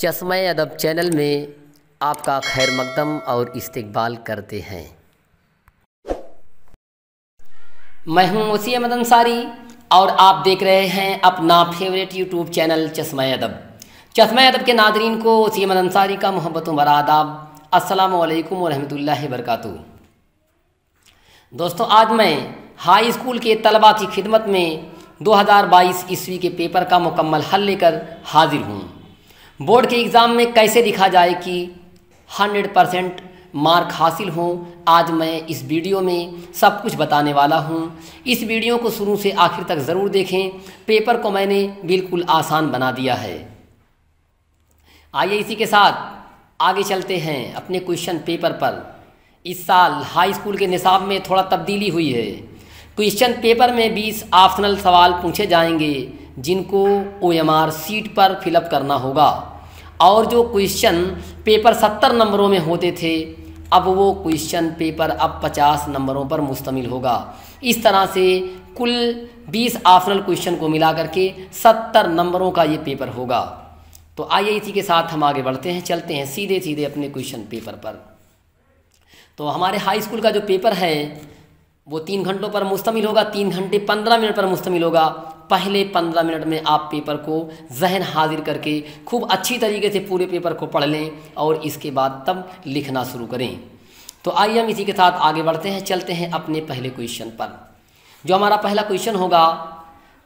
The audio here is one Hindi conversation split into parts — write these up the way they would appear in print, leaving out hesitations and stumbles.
चश्मा अदब चैनल में आपका खैर मकदम और इस्तकबाल करते हैं। मैं हूं वसी अहमद अंसारी और आप देख रहे हैं अपना फेवरेट यूट्यूब चैनल चश्मा अदब। चश्मा अदब के नादरीन को वसी अहमद अंसारी का मोहब्बतों भरा आदाब। अस्सलामु अलैकुम व रहमतुल्लाहि व बरकातुहू। दोस्तों, आज मैं हाई स्कूल के तलबा की खिदमत में 2022 ईस्वी के पेपर का मुकम्मल हल लेकर हाजिर हूँ। बोर्ड के एग्ज़ाम में कैसे लिखा जाए कि 100% मार्क हासिल हों, आज मैं इस वीडियो में सब कुछ बताने वाला हूँ। इस वीडियो को शुरू से आखिर तक ज़रूर देखें। पेपर को मैंने बिल्कुल आसान बना दिया है। आइए इसी के साथ आगे चलते हैं अपने क्वेश्चन पेपर पर। इस साल हाई स्कूल के निसाब में थोड़ा तब्दीली हुई है। क्वेश्चन पेपर में 20 ऑप्शनल सवाल पूछे जाएंगे जिनको OMR सीट पर फिलअप करना होगा, और जो क्वेश्चन पेपर 70 नंबरों में होते थे अब वो क्वेश्चन पेपर अब 50 नंबरों पर मुश्तमिल होगा। इस तरह से कुल 20 ऑप्शनल क्वेश्चन को मिला करके 70 नंबरों का ये पेपर होगा। तो आइए इसी के साथ हम आगे बढ़ते हैं, चलते हैं सीधे सीधे अपने क्वेश्चन पेपर पर। तो हमारे हाई स्कूल का जो पेपर है वो 3 घंटों पर मुश्तमिल होगा। 3 घंटे 15 मिनट पर मुश्तमिल होगा। पहले 15 मिनट में आप पेपर को जहन हाजिर करके खूब अच्छी तरीके से पूरे पेपर को पढ़ लें और इसके बाद तब लिखना शुरू करें। तो आइए हम इसी के साथ आगे बढ़ते हैं, चलते हैं अपने पहले क्वेश्चन पर। जो हमारा पहला क्वेश्चन होगा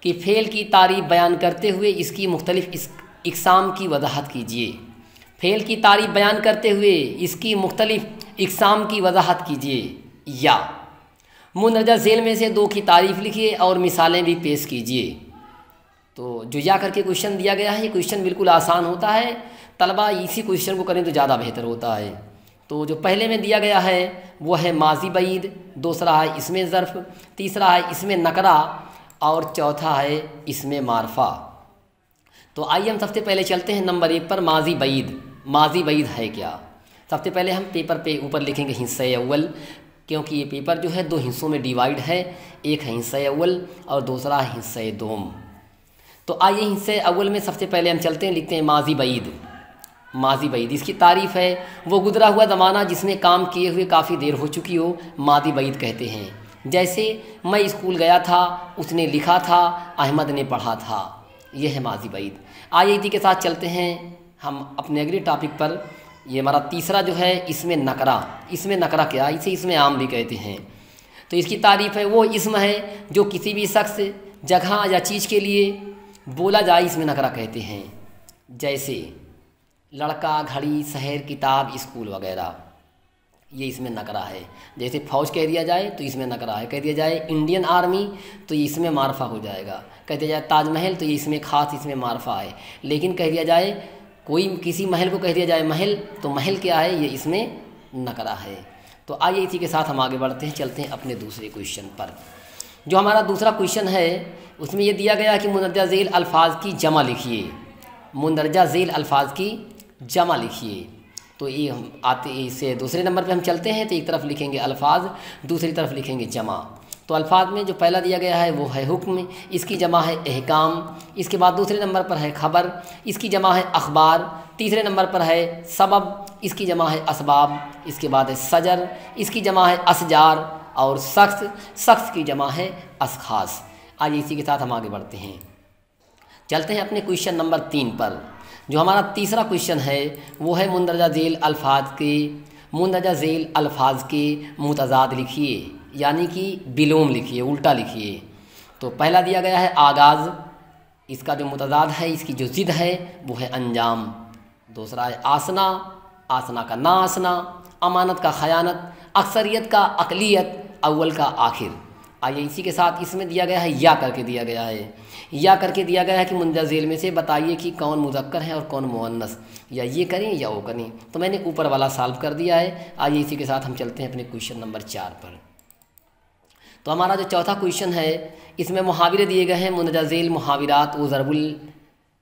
कि फेल की तारीफ बयान करते हुए इसकी मुख्तलिफ इक़साम की वजाहत कीजिए। फेल की तारीफ बयान करते हुए इसकी मुख्तलिफ इक़साम की वजाहत कीजिए, या मुंदरजा झेल में से 2 की तारीफ़ लिखिए और मिसालें भी पेश कीजिए। तो जो या करके क्वेश्चन दिया गया है, ये क्वेश्चन बिल्कुल आसान होता है। तलबा इसी क्वेश्चन को करें तो ज़्यादा बेहतर होता है। तो जो पहले में दिया गया है वो है माजी बईद, दूसरा है इसमें ज़र्फ़, तीसरा है इसमें नकरा और चौथा है इसमें मारफा। तो आइए हम सबसे पहले चलते हैं नंबर 1 पर, माजी बईद। माजी बईद है क्या? सबसे पहले हम पेपर पे ऊपर लिखेंगे हिस्से अव्वल, क्योंकि ये पेपर जो है 2 हिस्सों में डिवाइड है। एक है हिस्सा अव्वल और दूसरा है हिस्सा दोम। तो आइए हिस्से अव्वल में सबसे पहले हम चलते हैं, लिखते हैं माजी बईद। माजी बईद इसकी तारीफ़ है वो गुजरा हुआ ज़माना जिसमें काम किए हुए काफ़ी देर हो चुकी हो, माजी बईद कहते हैं। जैसे मैं स्कूल गया था, उसने लिखा था, अहमद ने पढ़ा था, यह है माजी बईद। आइए इसी के साथ चलते हैं हम अपने अगले टॉपिक पर। ये हमारा तीसरा जो है इसमें नकरा। इसमें नकरा क्या? इसे इसमें आम भी कहते हैं। तो इसकी तारीफ़ है वो इस्म है जो किसी भी शख्स, जगह या चीज़ के लिए बोला जाए, इसमें नकरा कहते हैं। जैसे लड़का, घड़ी, शहर, किताब, स्कूल वगैरह, ये इसमें नकरा है। जैसे फ़ौज कह दिया जाए तो इसमें नकरा है। कह दिया जाए इंडियन आर्मी तो इसमें मारफा हो जाएगा। कह दिया जाए ताजमहल तो ये इसमें ख़ास इसमें मारफा है। लेकिन कह दिया जाए कोई किसी महल को कह दिया जाए महल, तो महल क्या है? ये इसमें नकरा है। तो आइए इसी के साथ हम आगे बढ़ते हैं, चलते हैं अपने दूसरे क्वेश्चन पर। जो हमारा दूसरा क्वेश्चन है उसमें ये दिया गया कि मुंदरजा झेल अल्फाज की जमा लिखिए। मुंदरजा झेल अल्फाज की जमा लिखिए। तो ये हम आते इससे दूसरे नंबर पे हम चलते हैं। तो एक तरफ लिखेंगे अल्फाज, दूसरी तरफ लिखेंगे जमा। तो अल्फाज में जो पहला दिया गया है वो है हुक्म, इसकी जमा है अहकाम। इसके बाद दूसरे नंबर पर है खबर, इसकी जमा है अखबार। तीसरे नंबर पर है सबब, इसकी जमा है असबाब। इसके बाद है सजर, इसकी जमा है असजार। और शख्स की जमा है अशखास। आइए इसी के साथ हम आगे बढ़ते हैं, चलते हैं अपने क्वेश्चन नंबर 3 पर। जो हमारा तीसरा क्वेश्चन है वो है मुंदरजा झेल अल्फाज के मुतज़ाद लिखिए, यानी कि बिलोम लिखिए, उल्टा लिखिए। तो पहला दिया गया है आगाज़, इसका जो मुतज़ाद है, इसकी जो ज़िद है वो है अंजाम। दूसरा है आसना, आसना का ना आसना। अमानत का खयानत, अक्सरियत का अक़लियत, अव्वल का आखिर। आइए इसी के साथ इसमें दिया गया है या करके दिया गया है। या करके दिया गया है कि मुंदरजा झेल में से बताइए कि कौन मुज़क्कर है और कौन मुअन्नस, या ये करें या वो करें। तो मैंने ऊपर वाला सॉल्व कर दिया है। आइए इसी के साथ हम चलते हैं अपने क्वेश्चन नंबर 4 पर। तो हमारा जो चौथा क्वेश्चन है इसमें मुहावरे दिए गए हैं। मुंदरजा झेल मुहावरात व ज़रबुल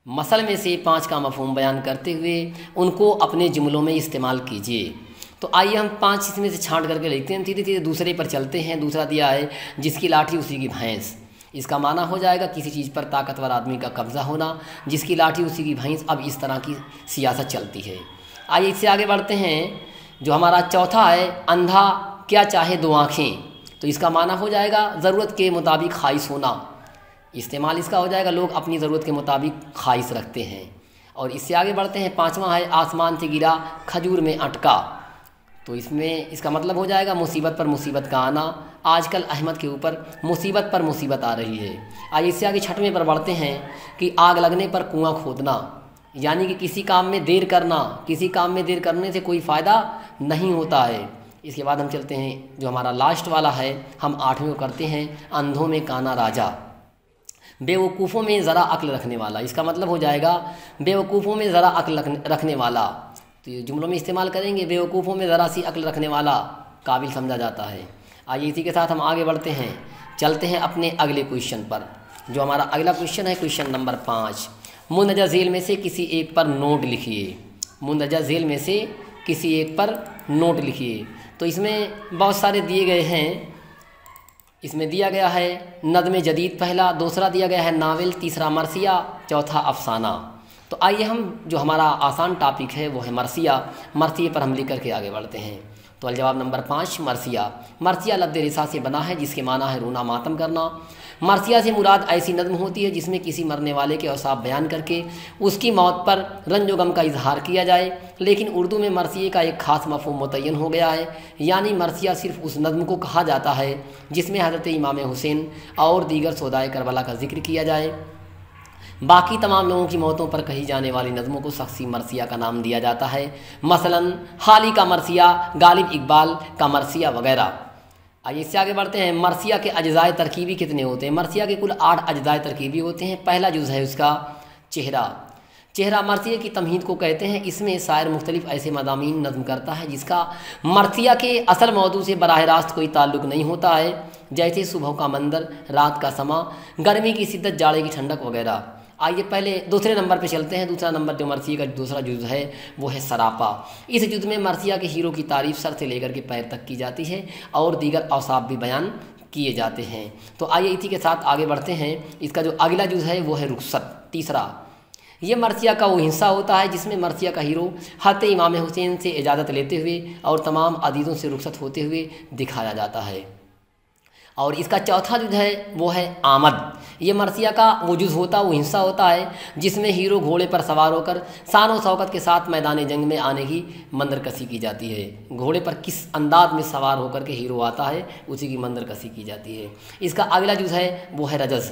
मसल में से 5 का मफ़हूम बयान करते हुए उनको अपने जुमलों में इस्तेमाल कीजिए। तो आइए हम 5 इसमें से छांट करके लिखते हैं। धीरे धीरे दूसरे पर चलते हैं। दूसरा दिया है जिसकी लाठी उसी की भैंस। इसका माना हो जाएगा किसी चीज़ पर ताकतवर आदमी का कब्जा होना, जिसकी लाठी उसी की भैंस। अब इस तरह की सियासत चलती है। आइए इससे आगे बढ़ते हैं। जो हमारा चौथा है, अंधा क्या चाहे दो आँखें, तो इसका माना हो जाएगा ज़रूरत के मुताबिक ख्वाहिश होना। इस्तेमाल इसका हो जाएगा लोग अपनी ज़रूरत के मुताबिक ख्वाहिश रखते हैं। और इससे आगे बढ़ते हैं। पाँचवा है, आसमान से गिरा खजूर में अटका, तो इसमें इसका मतलब हो जाएगा मुसीबत पर मुसीबत का आना। आजकल अहमद के ऊपर मुसीबत पर मुसीबत आ रही है। आइए इससे आगे छठवें पर बढ़ते हैं कि आग लगने पर कुआं खोदना, यानी कि किसी काम में देर करना, किसी काम में देर करने से कोई फ़ायदा नहीं होता है। इसके बाद हम चलते हैं, जो हमारा लास्ट वाला है, हम आठवें को करते हैं, अंधों में काना राजा, बेवकूफ़ों में ज़रा अक्ल रखने वाला। इसका मतलब हो जाएगा बेवकूफ़ों में ज़रा अक्ल रखने वाला। तो ये जुमलों में इस्तेमाल करेंगे, बेवकूफ़ों में ज़रा सी अक्ल रखने वाला काबिल समझा जाता है। आइए इसी के साथ हम आगे बढ़ते हैं, चलते हैं अपने अगले क्वेश्चन पर। जो हमारा अगला क्वेश्चन है, क्वेश्चन नंबर 5, मुंदरजा झेल में से किसी एक पर नोट लिखिए। मुंदरजा झेल में से किसी एक पर नोट लिखिए। तो इसमें बहुत सारे दिए गए हैं। इसमें दिया गया है नज़्म जदीद पहला, दूसरा दिया गया है नावल, तीसरा मरसिया, चौथा अफसाना। तो आइए हम, जो हमारा आसान टॉपिक है वो है मरसिया। मरसिया पर हम लिख करके आगे बढ़ते हैं। तो जवाब नंबर 5, मरसिया। मरसिया लफ्ज़ रिसा से बना है, जिसके माना है रोना मातम करना। मरसिया से मुराद ऐसी नज़्म होती है जिसमें किसी मरने वाले के औसाफ बयान करके उसकी मौत पर रंजो गम का इजहार किया जाए। लेकिन उर्दू में मरसिया का एक ख़ास मफ़हूम मुतय्यन हो गया है, यानी मरसिया सिर्फ उस नज़्म को कहा जाता है जिसमें हज़रत इमाम हुसैन और दीगर शोहदाए करबला का जिक्र किया जाए। बाकी तमाम लोगों की मौतों पर कही जाने वाली नज़मों को शख्सी मरसिया का नाम दिया जाता है। मसलन हाली का मरसिया, गालिब इकबाल का मरसिया वगैरह। आइए इससे आगे बढ़ते हैं। मरसिया के अज्जाए तरकीबी कितने होते हैं? मरसिया के कुल 8 अज्जाए तरकीबी होते हैं। पहला जुज़ है उसका चेहरा। चेहरा मरसिया की तमहीद को कहते हैं। इसमें शायर मुख्तलिफ ऐसे मज़ामीन नज़्म करता है जिसका मरसिया के असल मौजू से बराह रास्त कोई ताल्लुक़ नहीं होता है, जैसे सुबह का मंदर, रात का समा, गर्मी की शिद्दत, जाड़े की ठंडक वगैरह। आइए पहले दूसरे नंबर पे चलते हैं। दूसरा नंबर जो मरसिया का दूसरा जुज़ है वो है सरापा। इस जुज़ में मरसिया के हीरो की तारीफ़ सर से लेकर के पैर तक की जाती है और दीगर औसाफ भी बयान किए जाते हैं। तो आइए इसी के साथ आगे बढ़ते हैं। इसका जो अगला जुज़ है वो है रुखसत, तीसरा। ये मरसिया का वो हिस्सा होता है जिसमें मरसिया का हीरो हज़रत इमाम हुसैन से इजाज़त लेते हुए और तमाम अजीज़ों से रुखसत होते हुए दिखाया जाता है। और इसका चौथा जुज़ है वो है आमद। ये मरसिया का वो जुज़ होता, वो हिस्सा होता है जिसमें हीरो घोड़े पर सवार होकर शान व शौकत के साथ मैदान जंग में आने की मंदरकसी की जाती है। घोड़े पर किस अंदाज में सवार होकर के हीरो आता है उसी की मंदरकसी की जाती है। इसका अगला जुज़ है वो है रजज़।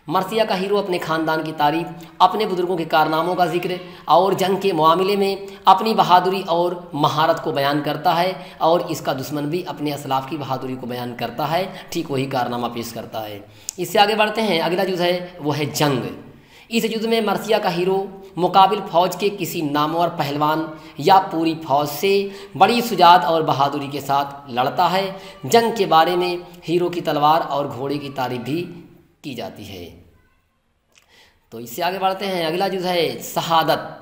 मरसिया का हीरो अपने ख़ानदान की तारीफ़, अपने बुज़ुर्गों के कारनामों का जिक्र और जंग के मामले में अपनी बहादुरी और महारत को बयान करता है, और इसका दुश्मन भी अपने असलाफ़ की बहादुरी को बयान करता है, ठीक वही कारनामा पेश करता है। इससे आगे बढ़ते हैं। अगला जुज़ है वो है जंग। इस युद्ध में मरसिया का हीरो मुकाबिल फ़ौज के किसी नामवर पहलवान या पूरी फ़ौज से बड़ी शुजाअत और बहादुरी के साथ लड़ता है। जंग के बारे में हीरो की तलवार और घोड़े की तारीफ़ भी की जाती है। तो इससे आगे बढ़ते हैं। अगला जुज़ है शहादत।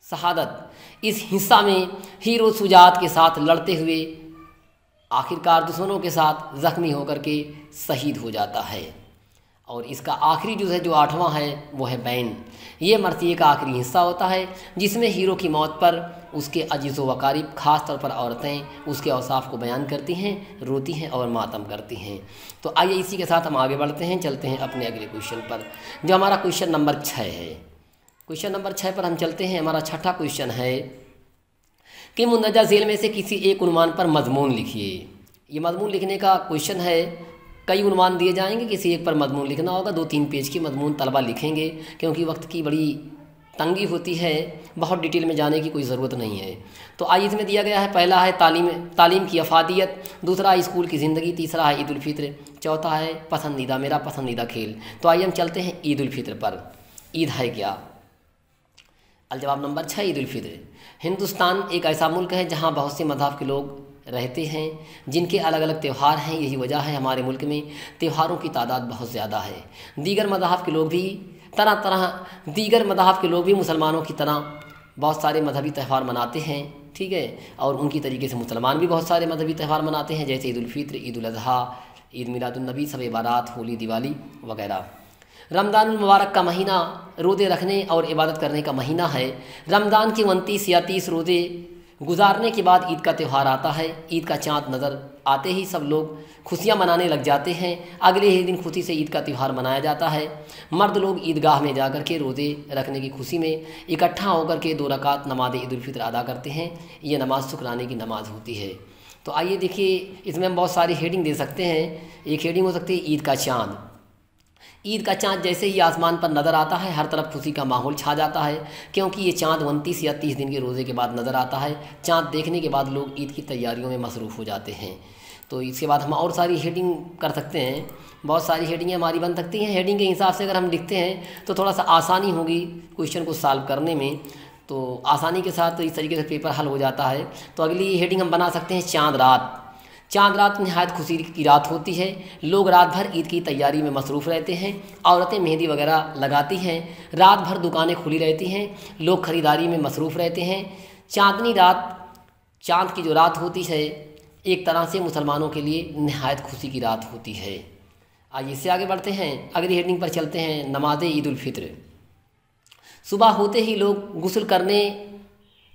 शहादत इस हिस्सा में हीरो शुजाअत के साथ लड़ते हुए आखिरकार दुश्मनों के साथ ज़ख्मी होकर के शहीद हो जाता है। और इसका आखिरी जुज़ है जो 8वां है वो है बैन। ये मरसिया का आखिरी हिस्सा होता है जिसमें हीरो की मौत पर उसके अजीज़ व वकारीब, ख़ास तौर पर औरतें उसके औसाफ को बयान करती हैं, रोती हैं और मातम करती हैं। तो आइए इसी के साथ हम आगे बढ़ते हैं, चलते हैं अपने अगले क्वेश्चन पर, जो हमारा क्वेश्चन नंबर 6 है। क्वेश्चन नंबर 6 पर हम चलते हैं। हमारा छठा क्वेश्चन है कि मुंदरजा झेल में से किसी एक उन्वान पर मजमून लिखिए। ये मजमून लिखने का क्वेश्चन है। कई उन्वान दिए जाएंगे, किसी एक पर मजमून लिखना होगा। 2-3 पेज की मजमून तलबा लिखेंगे क्योंकि वक्त की बड़ी तंगी होती है, बहुत डिटेल में जाने की कोई ज़रूरत नहीं है। तो आइए इसमें दिया गया है, पहला है तालीम की अफादियत, दूसरा है स्कूल की ज़िंदगी, तीसरा है ईद उल फित्र, चौथा है पसंदीदा, मेरा पसंदीदा खेल। तो आइए हम चलते हैं ईद उल फित्र पर। ईद है क्या? जवाब नंबर 6 ईद उल फित्र। हिंदुस्तान एक ऐसा मुल्क है जहाँ बहुत से मज़हब के लोग रहते हैं जिनके अलग अलग त्यौहार हैं। यही वजह है हमारे मुल्क में त्योहारों की तादाद बहुत ज़्यादा है। दीगर मज़हब के लोग भी मुसलमानों की तरह बहुत सारे मजहबी त्यौहार मनाते हैं, ठीक है। और उनकी तरीके से मुसलमान भी बहुत सारे मजहबी त्यौहार मनाते हैं, जैसे ईद उल फित्र, ईद उल अज़हा, ईद मिलादुन्नबी, शब बारात, होली, दिवाली वगैरह। रमज़ान मुबारक का महीना रोज़े रखने और इबादत करने का महीना है। रमज़ान के 29 या 30 रोज़े गुजारने के बाद ईद का त्यौहार आता है। ईद का चाँद नज़र आते ही सब लोग खुशियाँ मनाने लग जाते हैं। अगले ही दिन खुशी से ईद का त्यौहार मनाया जाता है। मर्द लोग ईदगाह में जाकर के रोज़े रखने की खुशी में इकट्ठा होकर के 2 रकात नमाज ईद उल फित्र अदा करते हैं। ये नमाज शुक्राने की नमाज होती है। तो आइए देखिए, इसमें हम बहुत सारी हेडिंग दे सकते हैं। एक हेडिंग हो सकती है ईद का चाँद। ईद का चाँद जैसे ही आसमान पर नज़र आता है, हर तरफ खुशी का माहौल छा जाता है, क्योंकि ये चाँद 29 या 30 दिन के रोज़े के बाद नज़र आता है। चाँद देखने के बाद लोग ईद की तैयारियों में मसरूफ़ हो जाते हैं। तो इसके बाद हम और सारी हेडिंग कर सकते हैं। बहुत सारी हेडिंगें हमारी बन सकती हैं। हेडिंग के हिसाब से अगर हम लिखते हैं तो थोड़ा सा आसानी होगी क्वेश्चन को सॉल्व करने में। तो आसानी के साथ तो इस तरीके से पेपर हल हो जाता है। तो अगली हेडिंग हम बना सकते हैं चाँद रात। चाँद रात नहायत खुशी की रात होती है। लोग रात भर ईद की तैयारी में मसरूफ़ रहते हैं। औरतें मेहंदी वगैरह लगाती हैं। रात भर दुकानें खुली रहती हैं। लोग ख़रीदारी में मसरूफ़ रहते हैं। चाँदनी रात, चाँद की जो रात होती है, एक तरह से मुसलमानों के लिए नहायत खुशी की रात होती है। आइए इससे आगे बढ़ते हैं। अगली हेडिंग पर चलते हैं, नमाज ईद उल फित्र। सुबह होते ही लोग गुस्ल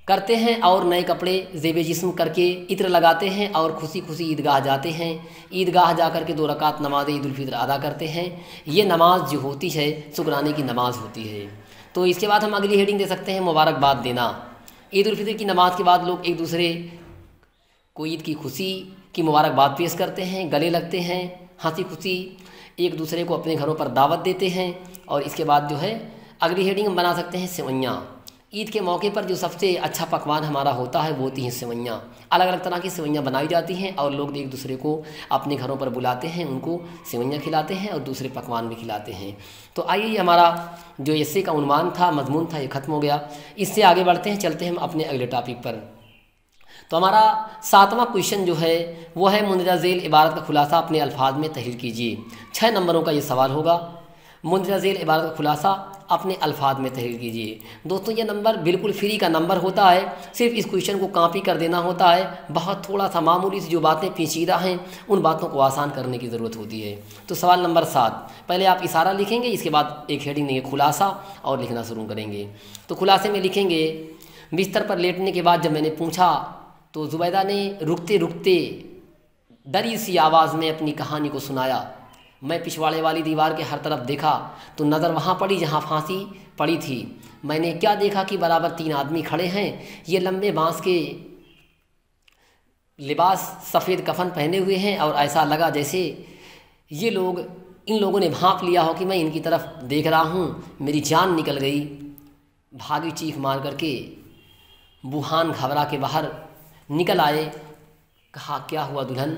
करते हैं और नए कपड़े ज़ेब जिस्म करके इत्र लगाते हैं और खुशी खुशी ईदगाह जाते हैं। ईदगाह जाकर के 2 रकात नमाज ईद उल फित्र अदा करते हैं। ये नमाज जो होती है शुक्राने की नमाज होती है। तो इसके बाद हम अगली हेडिंग दे सकते हैं, मुबारकबाद देना। ईद उल फित्र की नमाज के बाद लोग एक दूसरे को ईद की खुशी की मुबारकबाद पेश करते हैं, गले लगते हैं, हंसी खुशी एक दूसरे को अपने घरों पर दावत देते हैं। और इसके बाद जो है अगली हेडिंग हम बना सकते हैं, सेवइयाँ। ईद के मौके पर जो सबसे अच्छा पकवान हमारा होता है वो होती हैं सेवइयाँ। अलग अलग तरह की सेवइयाँ बनाई जाती हैं और लोग एक दूसरे को अपने घरों पर बुलाते हैं, उनको सेवइयाँ खिलाते हैं और दूसरे पकवान भी खिलाते हैं। तो आइए, ये हमारा जो एस्से का उन्वान था, मजमून था, ये ख़त्म हो गया। इससे आगे बढ़ते हैं, चलते हैं हम अपने अगले टॉपिक पर। तो हमारा 7वां क्वेश्चन जो है वो है, मुंदरजा झेल इबारत का खुलासा अपने अल्फाज में तहरीर कीजिए। 6 नंबरों का ये सवाल होगा। मुंदरजा झेल इबारत का खुलासा अपने अल्फाज में तहरीर कीजिए। दोस्तों, ये नंबर बिल्कुल फ्री का नंबर होता है। सिर्फ इस क्वेश्चन को कॉपी कर देना होता है। बहुत थोड़ा सा मामूली सी जो बातें पेचीदा हैं उन बातों को आसान करने की ज़रूरत होती है। तो सवाल नंबर 7, पहले आप इशारा लिखेंगे, इसके बाद एक हेडिंग देंगे खुलासा और लिखना शुरू करेंगे। तो खुलासे में लिखेंगे, बिस्तर पर लेटने के बाद जब मैंने पूछा तो जुबैदा ने रुकते रुकते डरी सी आवाज़ में अपनी कहानी को सुनाया। मैं पिछवाड़े वाली दीवार के हर तरफ देखा तो नज़र वहाँ पड़ी जहाँ फांसी पड़ी थी। मैंने क्या देखा कि बराबर 3 आदमी खड़े हैं। ये लंबे बांस के लिबास, सफ़ेद कफन पहने हुए हैं और ऐसा लगा जैसे इन लोगों ने भांप लिया हो कि मैं इनकी तरफ देख रहा हूँ। मेरी जान निकल गई। भागी चीख मार करके बुहान घबरा के बाहर निकल आए। कहा, क्या हुआ दुल्हन,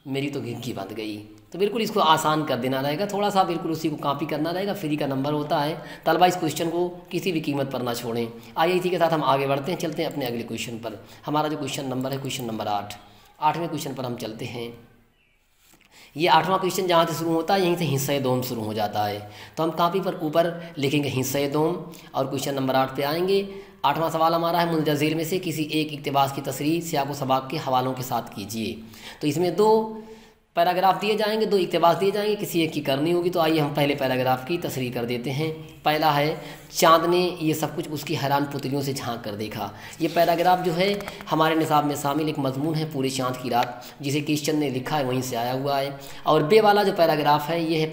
मेरी तो घिघी बंध गई। तो बिल्कुल इसको आसान कर देना रहेगा, थोड़ा सा बिल्कुल उसी को कॉपी करना रहेगा। फ्री का नंबर होता है। तलबा इस क्वेश्चन को किसी भी कीमत पर ना छोड़ें। आइए इसी के साथ हम आगे बढ़ते हैं, चलते हैं अपने अगले क्वेश्चन पर। हमारा जो क्वेश्चन नंबर है, क्वेश्चन नंबर 8। 8वें क्वेश्चन पर हम चलते हैं। ये 8वां क्वेश्चन जहाँ से शुरू होता है यहीं से हिस्सा दोम शुरू हो जाता है। तो हम कॉपी पर ऊपर लिखेंगे हिस्सा दोम और क्वेश्चन नंबर 8 पे आएंगे। 8वां सवाल हमारा है, मुंदरजा झेल में से किसी एक इक्तिबास की तसरीह सियाक़ व सबाक़ के हवालों के साथ कीजिए। तो इसमें 2 पैराग्राफ दिए जाएंगे, 2 इक्तिबास दिए जाएंगे, किसी एक की करनी होगी। तो आइए हम पहले पैराग्राफ की तसरीह कर देते हैं। पहला है, चाँद ने ये सब कुछ उसकी हैरान पुतलियों से झांक कर देखा। ये पैराग्राफ जो है हमारे निसाब में शामिल एक मजमून है, पूरे चाँद की रात, जिसे किशचंद ने लिखा है, वहीं से आया हुआ है। और बे वाला जो पैराग्राफ है ये है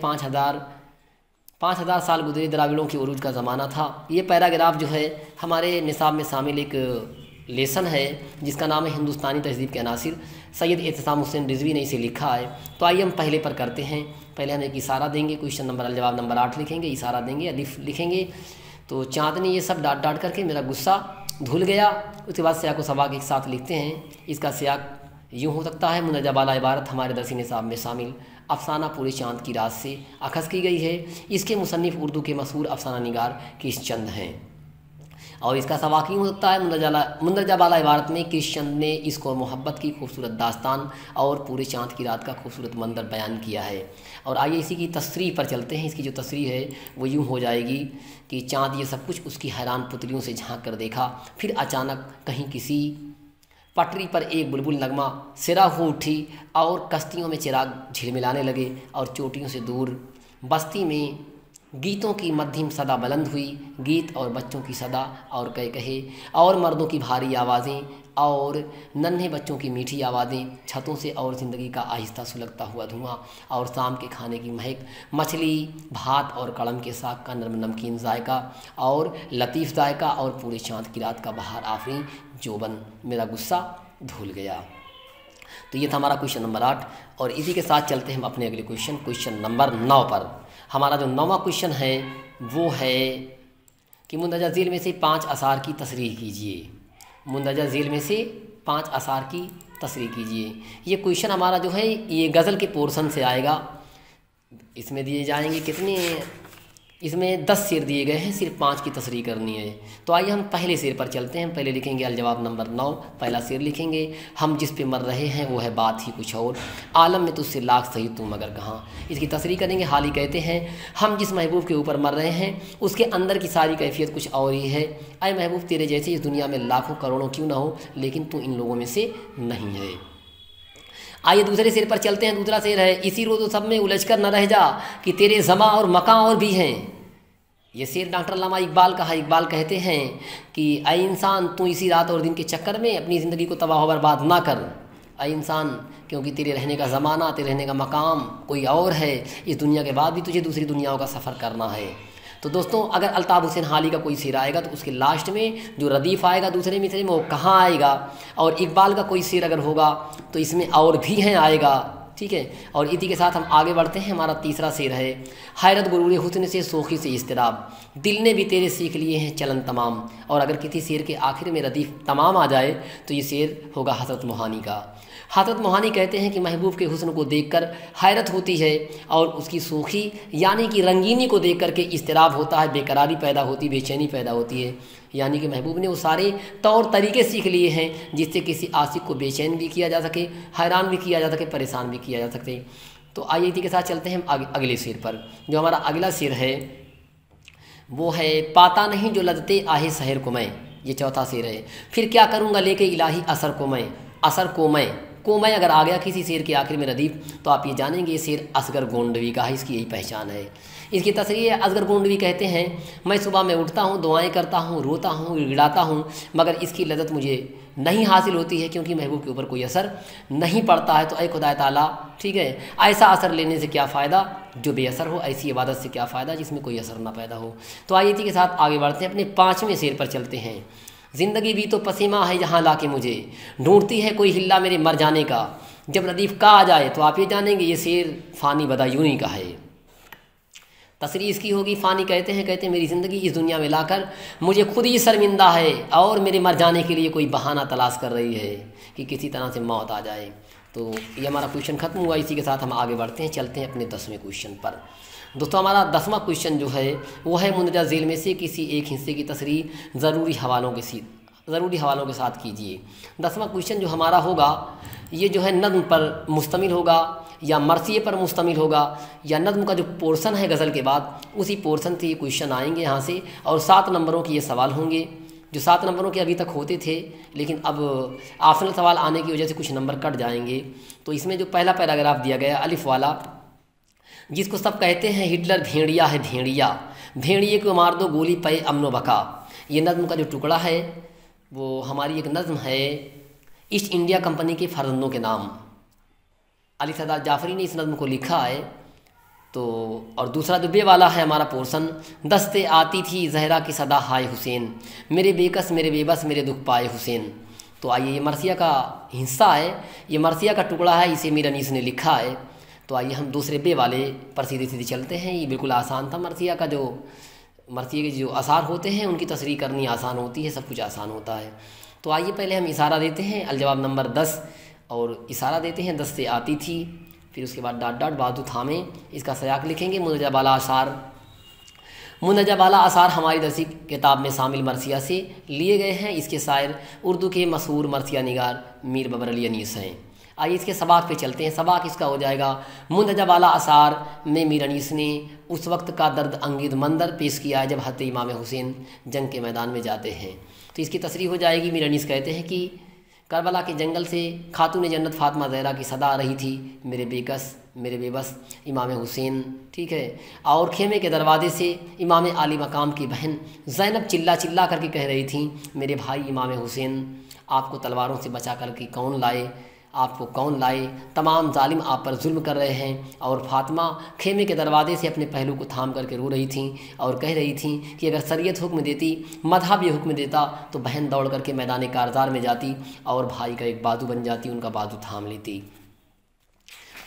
5000 साल गुजरे, द्राविड़ों के उरूज का ज़माना था। ये पैराग्राफ जो है हमारे निसाब में शामिल एक लेसन है जिसका नाम है हिंदुस्तानी तहज़ीब के अनासिर। सैयद एहतसाम हुसैन रिजवी ने इसे लिखा है। तो आइए हम पहले पर करते हैं। पहले हम एक इशारा देंगे, क्वेश्चन नंबर जवाब नंबर 8 लिखेंगे, इशारा देंगे, अलिफ लिखेंगे। तो चाँद ने ये सब डांट डांट करके मेरा गुस्सा धुल गया। उसके बाद सियाक़ व सबाक़ एक साथ लिखते हैं। इसका सियाक़ यूँ हो सकता है, मुंदरजा बाला इबारत हमारे दरसी निसाब में शामिल अफसाना पूरे चाँद की रात से अखज़ की गई है। इसके मुसन्निफ़ उर्दू के मशहूर अफसाना निगार किशचंद हैं। और इसका सवाक़ यूँ होता है, मुंदरजा बाला इबारत में किशचंद ने इसको मोहब्बत की खूबसूरत दास्तान और पूरे चाँद की रात का खूबसूरत मंजर बयान किया है। और आइए इसी की तसरीह पर चलते हैं। इसकी जो तसरीह है वो यूँ हो जाएगी कि चाँद ये सब कुछ उसकी हैरान पुतलियों से झांक कर देखा, फिर अचानक कहीं किसी पटरी पर एक बुलबुल नगमा सिरा हो उठी और कश्तियों में चिराग झिलमिलाने लगे और चोटियों से दूर बस्ती में गीतों की मध्यम सदा बुलंद हुई, गीत और बच्चों की सदा और कहे और मर्दों की भारी आवाज़ें और नन्हे बच्चों की मीठी आवाज़ें, छतों से और ज़िंदगी का आहिस्ता सुलगता हुआ धुआं और शाम के खाने की महक, मछली भात और कड़म के साग का नरम नमकीन जायका और लतीफ़ जायका और पूरे चाँद की रात का बहार आफरी जोबन मेरा गुस्सा धुल गया। तो ये था हमारा क्वेश्चन नंबर 8 और इसी के साथ चलते हैं हम अपने अगले क्वेश्चन नंबर 9 पर। हमारा जो 9वां क्वेश्चन है वो है कि मुंदरजा झील में से 5 अशार की तस्रीह कीजिए। मुंदरजा झील में से 5 अशार की तस्रीह कीजिए। ये क्वेश्चन हमारा जो है ये गज़ल के पोर्शन से आएगा। इसमें दिए जाएंगे कितने, इसमें 10 शेर दिए गए हैं, सिर्फ 5 की तस्रीह करनी है। तो आइए हम पहले शेर पर चलते हैं। पहले लिखेंगे अलजवाब नंबर 9, पहला शेर लिखेंगे हम जिस पे मर रहे हैं वो है बात ही कुछ और, आलम में तुझसे लाख सही तू मगर कहाँ। इसकी तस्रीह करेंगे। हाली कहते हैं हम जिस महबूब के ऊपर मर रहे हैं उसके अंदर की सारी कैफियत कुछ और ही है। अय महबूब तेरे जैसे इस दुनिया में लाखों करोड़ों क्यों ना हो, लेकिन तू इन लोगों में से नहीं है। आइए दूसरे शेर पर चलते हैं। दूसरा शेर है इसी रोज़ सब में उलझ कर न रह जा कि तेरे ज़मा और मकां और भी हैं। ये शेर डॉक्टर अल्लामा इकबाल का है। इकबाल कहते हैं कि ऐ इंसान तू इसी रात और दिन के चक्कर में अपनी ज़िंदगी को तबाह बर्बाद ना कर। ऐ इंसान क्योंकि तेरे रहने का ज़माना, तेरे रहने का मकाम कोई और है। इस दुनिया के बाद भी तुझे दूसरी दुनियाओं का सफ़र करना है। तो दोस्तों अगर अल्ताफ़ हुसैन हाली का कोई शेर आएगा तो उसके लास्ट में जो रदीफ़ आएगा दूसरे मिसरे में वो कहाँ आएगा, और इकबाल का कोई शेर अगर होगा तो इसमें और भी हैं आएगा। ठीक है, और इसी के साथ हम आगे बढ़ते हैं। हमारा तीसरा शेर है हैरत गुरूर हुस्न से सोखी से इस्तिराब, दिल ने भी तेरे सीख लिए हैं चलन तमाम। और अगर किसी शेर के आखिर में रदीफ़ तमाम आ जाए तो ये शेर होगा हज़रत मोहानी का। हज़रत मोहानी कहते हैं कि महबूब के हुस्न को देखकर हैरत होती है और उसकी सूखी यानी कि रंगीनी को देख कर के इस्तिराब होता है, बेकरारी पैदा होती, बेचैनी पैदा होती है। यानी कि महबूब ने वो सारे तौर तरीके सीख लिए हैं जिससे किसी आशिक को बेचैन भी किया जा सके, हैरान भी किया जा सके, परेशान भी किया जा सके। तो आइए इसी के साथ चलते हैं हम अगले शेर पर। जो हमारा अगला शेर है वो है पाता नहीं जो लदते आहे शहर को मैं। ये चौथा शेर है। फिर क्या करूँगा लेके इलाही असर को मैं, असर को मैं अगर आ गया किसी शेर के आखिर में रदीफ़ तो आप ये जानेंगे ये शेर असगर गोंडवी का है। इसकी यही पहचान है। इसकी तस्रीर है। असगर गोंडवी कहते हैं मैं सुबह में उठता हूँ, दुआएं करता हूँ, रोता हूँ, गिड़गिड़ाता हूँ, मगर इसकी लज़्ज़त मुझे नहीं हासिल होती है क्योंकि महबूब के ऊपर कोई असर नहीं पड़ता है। तो ऐ खुदा ताला, ठीक है, ऐसा असर लेने से क्या फ़ायदा जो बेअसर हो, ऐसी इबादत से क्या फ़ायदा जिसमें कोई असर ना पैदा हो। तो आइए इसी के साथ आगे बढ़ते हैं, अपने 5वें शेर पर चलते हैं। ज़िंदगी भी तो पसीमा है यहाँ लाके मुझे, ढूंढती है कोई हिल्ला मेरे मर जाने का। जब रदीफ़ का आ जाए तो आप ये जानेंगे ये शेर फ़ानी बदायूनी का है। तस्रीह इसकी होगी फ़ानी कहते हैं मेरी ज़िंदगी इस दुनिया में लाकर मुझे खुद ही शर्मिंदा है और मेरे मर जाने के लिए कोई बहाना तलाश कर रही है कि किसी तरह से मौत आ जाए। तो ये हमारा क्वेश्चन ख़त्म हुआ। इसी के साथ हम आगे बढ़ते हैं, चलते हैं अपने 10वें क्वेश्चन पर। दोस्तों हमारा 10वां क्वेश्चन जो है वो है मुंदरजा झील में से किसी एक हिस्से की तस्रीह ज़रूरी हवालों के साथ कीजिए। 10वां क्वेश्चन जो हमारा होगा ये जो है नज़्म पर मुश्तमिल होगा या मरसिए पर मुश्तमिल होगा या नज़्म का जो पोर्शन है गज़ल के बाद उसी पोर्शन से ये क्वेश्चन आएंगे यहाँ से। और 7 नंबरों के ये सवाल होंगे जो 7 नंबरों के अभी तक होते थे, लेकिन अब ऑप्शनल सवाल आने की वजह से कुछ नंबर कट जाएंगे। तो इसमें जो पहला पैराग्राफ दिया गया अलिफ वाला, जिसको सब कहते हैं हिटलर भेड़िया है भेड़िया, भेड़िए को मार दो गोली पे अमनो बका। ये नज़्म का जो टुकड़ा है वो हमारी एक नज़्म है ईस्ट इंडिया कंपनी के फर्जंदों के नाम। अली सरदार जाफरी ने इस नज़्म को लिखा है। तो और दूसरा जो बे वाला है हमारा पोर्शन, दस्ते आती थी जहरा की सदा हाय हुसैन, मेरे बेकस मेरे बेबस मेरे दुख पाए हुसैन। तो आइए ये मरसिया का हिस्सा है, ये मरसिया का टुकड़ा है, इसे मीर अनीस ने लिखा है। तो आइए हम दूसरे बे वाले पर सीधे सीधे चलते हैं। ये बिल्कुल आसान था। मरसिया के जो आसार होते हैं उनकी तस्रीह करनी आसान होती है, सब कुछ आसान होता है। तो आइए पहले हम इशारा देते हैं अलजवाब नंबर 10 और इशारा देते हैं 10 से आती थी, फिर उसके बाद डॉट डॉट बाजू थामे इसका सयाक लिखेंगे। मुंदरजा बाला आसार हमारी दरसी किताब में शामिल मरसिया से लिए गए हैं। इसके शायर उर्दू के मशहूर मरसिया निगार मीर बबर अली अनीस हैं। आइए इसके सबाक पे चलते हैं। सबाक इसका हो जाएगा मुंदरजा बाला आसार में मीर अनीस ने उस वक्त का दर्द अंगेज मंजर पेश किया है जब हज़रत इमाम हुसैन जंग के मैदान में जाते हैं। तो इसकी तस्रीह हो जाएगी। मीर अनीस कहते हैं कि करबला के जंगल से खातून जन्नत फातिमा ज़हरा की सदा आ रही थी, मेरे बेकस मेरे बेबस इमाम हुसैन, ठीक है। और खेमे के दरवाजे से इमाम आली मकाम की बहन ज़ैनब चिल्ला चिल्ला करके कह रही थी, मेरे भाई इमाम हुसैन, आपको तलवारों से बचा कर के कौन लाए, आपको कौन लाए, तमाम जालिम आप पर जुल्म कर रहे हैं। और फातिमा खेमे के दरवाजे से अपने पहलू को थाम करके रो रही थी और कह रही थी कि अगर शरीयत हुक्म देती, मजहब ये हुक्म देता तो बहन दौड़ करके मैदान कारज़ार में जाती और भाई का एक बाजू बन जाती, उनका बाजू थाम लेती।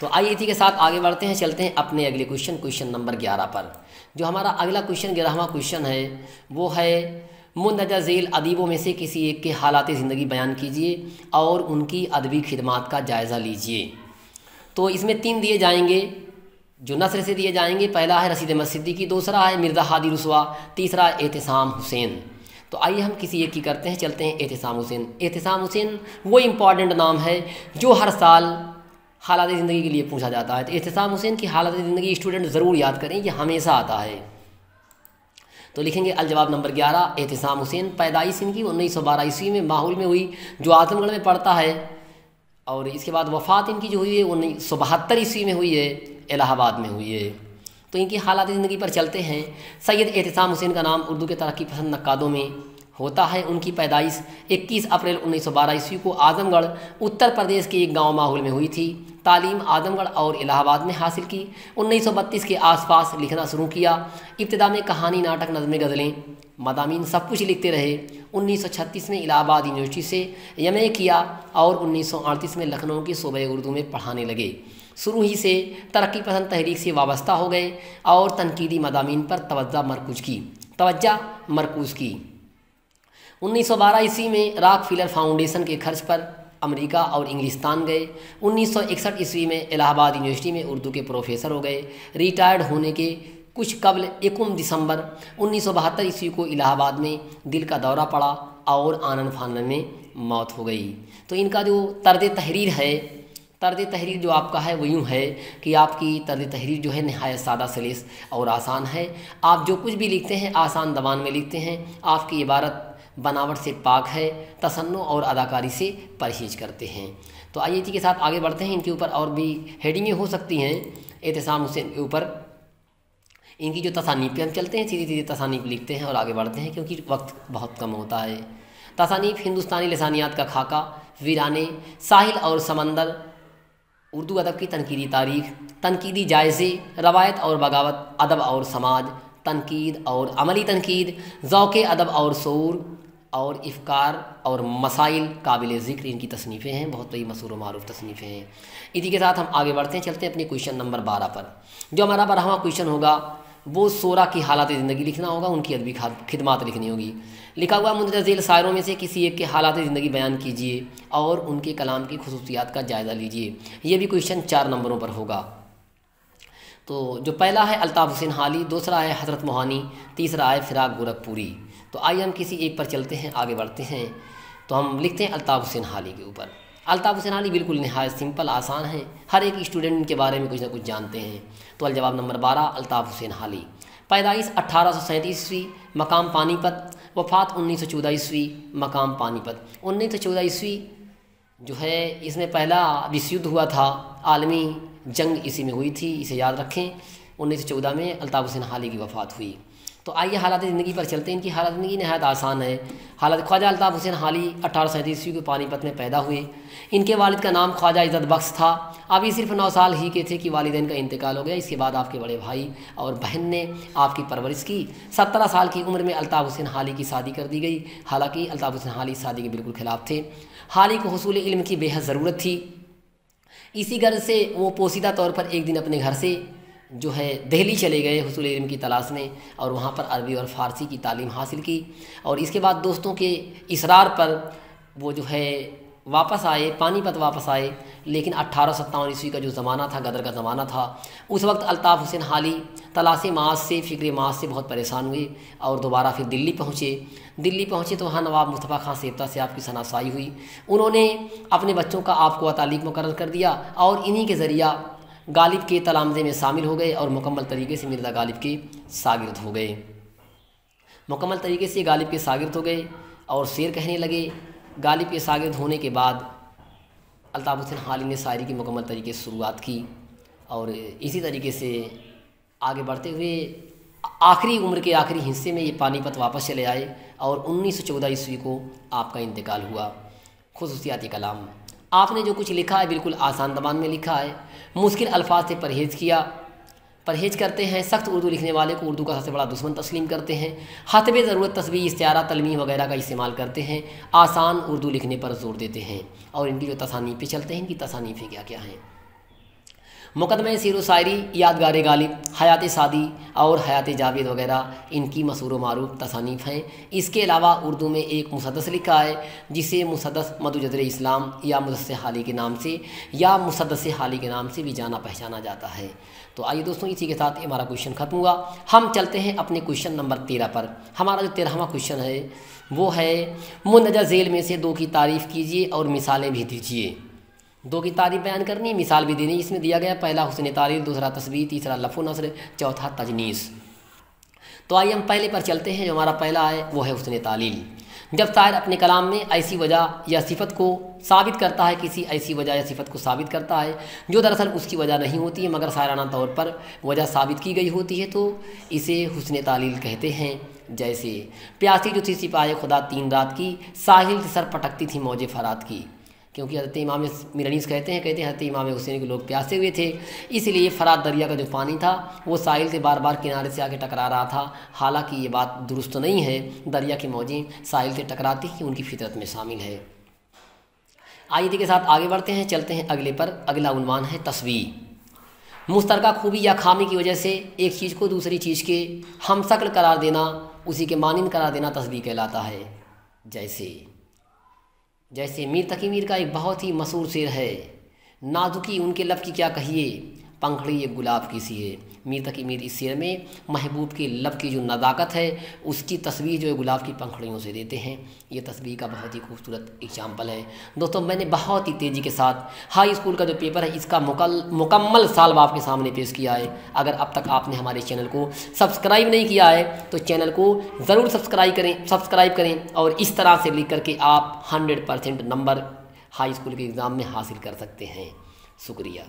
तो आइए इसी के साथ आगे बढ़ते हैं, चलते हैं अपने अगले क्वेश्चन नंबर 11 पर। जो हमारा अगला क्वेश्चन 11वां क्वेश्चन है वो है, मुंदरजा झेल अदीबों में से किसी एक के हालात ज़िंदगी बयान कीजिए और उनकी अदबी खिदमात का जायज़ा लीजिए। तो इसमें 3 दिए जाएंगे जो नस्र से दिए जाएंगे। पहला है रशीद अहमद सिद्दीकी, दूसरा है मिर्ज़ा हादी रुसवा, तीसरा एहतिसाम हुसैन। तो आइए हम किसी एक की करते हैं, चलते हैं एहतिसाम हुसैन। एहतिसाम हुसैन वो इम्पॉर्टेंट नाम है जो हर साल हालात ज़िंदगी के लिए पूछा जाता है। तो एहतिसाम हुसैन की हालात ज़िंदगी स्टूडेंट ज़रूर याद करें, ये हमेशा आता है। तो लिखेंगे अलजवाब नंबर 11, एहतिसाम हुसैन। पैदाइश इनकी 1912 ईस्वी में माहौल में हुई, जो आजमगढ़ में पड़ता है। और इसके बाद वफ़ात इनकी जो हुई है 1972 ईस्वी में हुई है, इलाहाबाद में हुई है। तो इनकी हालात ज़िंदगी पर चलते हैं। सैयद एहतिसाम हुसैन का नाम उर्दू के तरक्की पसंद नक्कादों में होता है। उनकी पैदाइश 21 अप्रैल 1912 ईस्वी को आजमगढ़ उत्तर प्रदेश के एक गाँव माहौल में हुई थी। तालीम आजमगढ़ और इलाहाबाद में हासिल की। 1932 के आसपास लिखना शुरू किया। इब्तिदा में कहानी, नाटक, नज़में, गज़लें, मदामीन सब कुछ लिखते रहे। 1936 में इलाहाबाद यूनिवर्सिटी से एमए किया और 1938 में लखनऊ की शोबे उर्दू में पढ़ाने लगे। शुरू ही से तरक्की पसंद तहरीक से वाबस्ता हो गए और तनकीदी मदामीन पर तवज्जो मरकूज़ की। 1912 ईस्वी में रॉकफेलर फाउंडेशन के खर्च पर अमेरिका और इंग्लिस्तान गए। 1961 ईस्वी में इलाहाबाद यूनिवर्सिटी में उर्दू के प्रोफेसर हो गए। रिटायर्ड होने के कुछ कबल 1 दिसंबर 1972 ईस्वी को इलाहाबाद में दिल का दौरा पड़ा और आनन फानन में मौत हो गई। तो इनका जो तर्ज तहरीर है, तर्ज तहरीर जो आपका है वो यूँ है कि आपकी तर्ज तहरीर जो है नहायत सादा सलीस और आसान है। आप जो कुछ भी लिखते हैं आसान ज़बान में लिखते हैं। आपकी इबारत बनावट से पाक है, तसन्नो और अदाकारी से परहेज करते हैं। तो आइए इसी के साथ आगे बढ़ते हैं। इनके ऊपर और भी हेडिंगें हो सकती हैं एहतिसाम हुसैन के ऊपर। इनकी जो तसानीफ पे हम चलते हैं, सीधी सीधी तसानीफ लिखते हैं और आगे बढ़ते हैं क्योंकि वक्त बहुत कम होता है। तसानीफ: हिंदुस्तानी लसानियात का खाका, वीराने, साहिल और समंदर, उर्दू अदब की तनकीदी तारीख, तनकीदी जायज़े, रवायत और बगावत, अदब और समाज, तनकीद और अमली तनकीद, ज़ौक़े अदब और शऊर और इफ़कार और मसाइल काबिल ज़िक्र इनकी तसनीफ़ें हैं। बहुत बड़ी मशहूर मारूफ तसनीफ़ें हैं। इसी के साथ हम आगे बढ़ते हैं, चलते हैं अपने क्वेश्चन नंबर 12 पर। जो हमारा 12वां क्वेश्चन होगा वो शोरा की हालात ज़िंदगी लिखना होगा, उनकी अदबी खिदमात लिखनी होगी। लिखा हुआ मुंदरजा झेल शायरों में से किसी एक के हालात ज़िंदगी बयान कीजिए और उनके कलाम की खुसूसियात का जायज़ा लीजिए। ये भी क्वेश्चन 4 नंबरों पर होगा। तो जो पहला है अल्ताफ़ हुसैन हाली, दूसरा है हज़रत मोहानी, तीसरा है फ़िराक गोरखपुरी। तो आइए हम किसी एक पर चलते हैं, आगे बढ़ते हैं। तो हम लिखते हैं अल्ताफ़ हुसैन हाली के ऊपर। अल्ताफ़ हुसैन हाली बिल्कुल नहायत सिंपल आसान है, हर एक स्टूडेंट के बारे में कुछ ना कुछ जानते हैं। तो अलजवाब नंबर 12, अल्ताफ़ हुसैन हाली। पैदाइश 1837 ईस्वी, मकाम पानीपत। वफ़ात 1914 ईस्वी, मकाम पानीपत। 1914 ईस्वी जो है इसमें पहला विश्व युद्ध हुआ था, आलमी जंग इसी में हुई थी, इसे याद रखें। 1914 में अल्ताफ़ हुसैन हाली की वफ़ात हुई। तो आइए हालात ज़िंदगी पर चलते हैं। इनकी हालत ज़िंदगी नहायत आसान है। हालत: ख्वाजा अल्ताफ़ हुसैन हाली 1837 ईस्वी को पानीपत में पैदा हुए। इनके वालिद का नाम ख्वाजा इज़्ज़त बख्श था। अभी सिर्फ 9 साल ही के थे कि वालिदैन का इंतकाल हो गया। इसके बाद आपके बड़े भाई और बहन ने आपकी परवरिश की। 17 साल की उम्र में अल्ताफ़ हुसैन हाली की शादी कर दी गई। हालांकि अल्ताफ़ हुसैन हाली शादी के बिल्कुल खिलाफ थे। हाली को हुसूल इल्म की बेहद ज़रूरत थी। इसी गर्ज से वो पोसीदा तौर पर एक दिन अपने घर से जो है दिल्ली चले गए हुसूल इल्म की तलाश में और वहाँ पर अरबी और फ़ारसी की तालीम हासिल की। और इसके बाद दोस्तों के इसरार पर वो जो है वापस आए, पानीपत वापस आए। लेकिन 1857 ईस्वी का जो ज़माना था, गदर का ज़माना था, उस वक्त अल्ताफ़ हुसैन हाली तलाश माश से, फ़िक्र माश से बहुत परेशान हुए और दोबारा फिर दिल्ली पहुँचे। दिल्ली पहुँचे तो वहाँ नवाब मुस्तफ़ा खां सेबता से आपकी शनासाई हुई। उन्होंने अपने बच्चों का आपको तालीम मुकर्रर कर दिया और इन्हीं के ज़रिया गालिब के तलामज़े में शामिल हो गए और मुकम्मल तरीके से मिर्ज़ा गालिब के शागिर्द हो गए। मुकम्मल तरीके से गालिब के शागिर्द हो गए और शेर कहने लगे गालिब के शागिर्द होने के बाद अल्ताफ़ हुसैन हाली ने शायरी की मुकम्मल तरीके से शुरुआत की और इसी तरीके से आगे बढ़ते हुए आखिरी उम्र के आखिरी हिस्से में ये पानीपत वापस चले आए और 1914 ईस्वी को आपका इंतकाल हुआ। खुसूसियाती कलाम, आपने जो कुछ लिखा है बिल्कुल आसान ज़बान में लिखा है, मुश्किल अल्फाज से परहेज़ करते हैं। सख्त उर्दू लिखने वाले को उर्दू का सबसे बड़ा दुश्मन तस्लीम करते हैं। हतबे ज़रूरत तस्बीह इस्तिआरा तलमीह वगैरह का इस्तेमाल करते हैं। आसान उर्दू लिखने पर जोर देते हैं और इनकी जो तसानीफ़ें चलते हैं, इनकी तसानीफ़ें क्या क्या हैं। मुकदमे सीर व शायरी, यादगार गालिब, हयात सादी और हयात जावेद वगैरह इनकी मशहूर व मारूफ तसानीफ़ हैं। इसके अलावा उर्दू में एक मुसद्दस लिखा है जिसे मुसद्दस मदुजदर इस्लाम या मुदस्से हाली के नाम से या मुसद्दसे हाली के नाम से भी जाना पहचाना जाता है। तो आइए दोस्तों, इसी के साथ हमारा क्वेश्चन खत्म हुआ। हम चलते हैं अपने क्वेश्चन नंबर 13 पर। हमारा जो 13वां क्वेश्चन है वो है मुंदरजा झेल में से दो की तारीफ़ कीजिए और मिसालें भी दीजिए। दो की तारीफ बयान करनी, मिसाल भी देनी। इसमें दिया गया पहला हुस्न तारीफ, दूसरा तस्बीह, तीसरा लफ़्ज़ नस्र, चौथा तजनीस। तो आइए हम पहले पर चलते हैं। जो हमारा पहला है वो है हुस्न तालील। जब शायर अपने कलाम में ऐसी वजह या सिफत को साबित करता है, किसी ऐसी वजह या सिफत को साबित करता है जो दरअसल उसकी वजह नहीं होती है मगर शायराना तौर पर वजह साबित की गई होती है, तो इसे हुस्न तालील कहते हैं। जैसे प्यासी जो थी सिपाही खुदा 3 रात की, साहिल से सर पटकती थी मौजे फरात की। क्योंकि हज़रत इमाम मिरानीस कहते हैं हज़रत इमाम हुसैन के लोग प्यासे हुए थे, इसलिए फरात दरिया का जो पानी था वो साहिल से बार बार किनारे से आके टकरा रहा था। हालांकि ये बात दुरुस्त नहीं है, दरिया की मौजें साहिल से टकराती ही उनकी फितरत में शामिल है। आइए के साथ आगे बढ़ते हैं, चलते हैं अगले पर। अगला उन्वान है तस्वीर। मुश्तरका खूबी या खामी की वजह से एक चीज़ को दूसरी चीज़ के हमशक्ल करार देना, उसी के मानिंद करार देना तस्वीर कहलाता है। जैसे मीर तकी मीर का एक बहुत ही मशहूर शेर है, नाजुकी उनके लब की क्या कहिए, पंखड़ी एक गुलाब की सी है। मीर तकी मीर इस शेर में महबूब के लब की जो नज़ाकत है उसकी तस्वीर जो है गुलाब की पंखड़ियों से देते हैं। ये तस्वीर का बहुत ही खूबसूरत एग्जाम्पल है। दोस्तों, मैंने बहुत ही तेज़ी के साथ हाई स्कूल का जो पेपर है इसका मुकम्मल साल आपके सामने पेश किया है। अगर अब तक आपने हमारे चैनल को सब्सक्राइब नहीं किया है तो चैनल को ज़रूर सब्सक्राइब करें और इस तरह से लिख करके आप 100% नंबर हाई स्कूल के एग्ज़ाम में हासिल कर सकते हैं। शुक्रिया।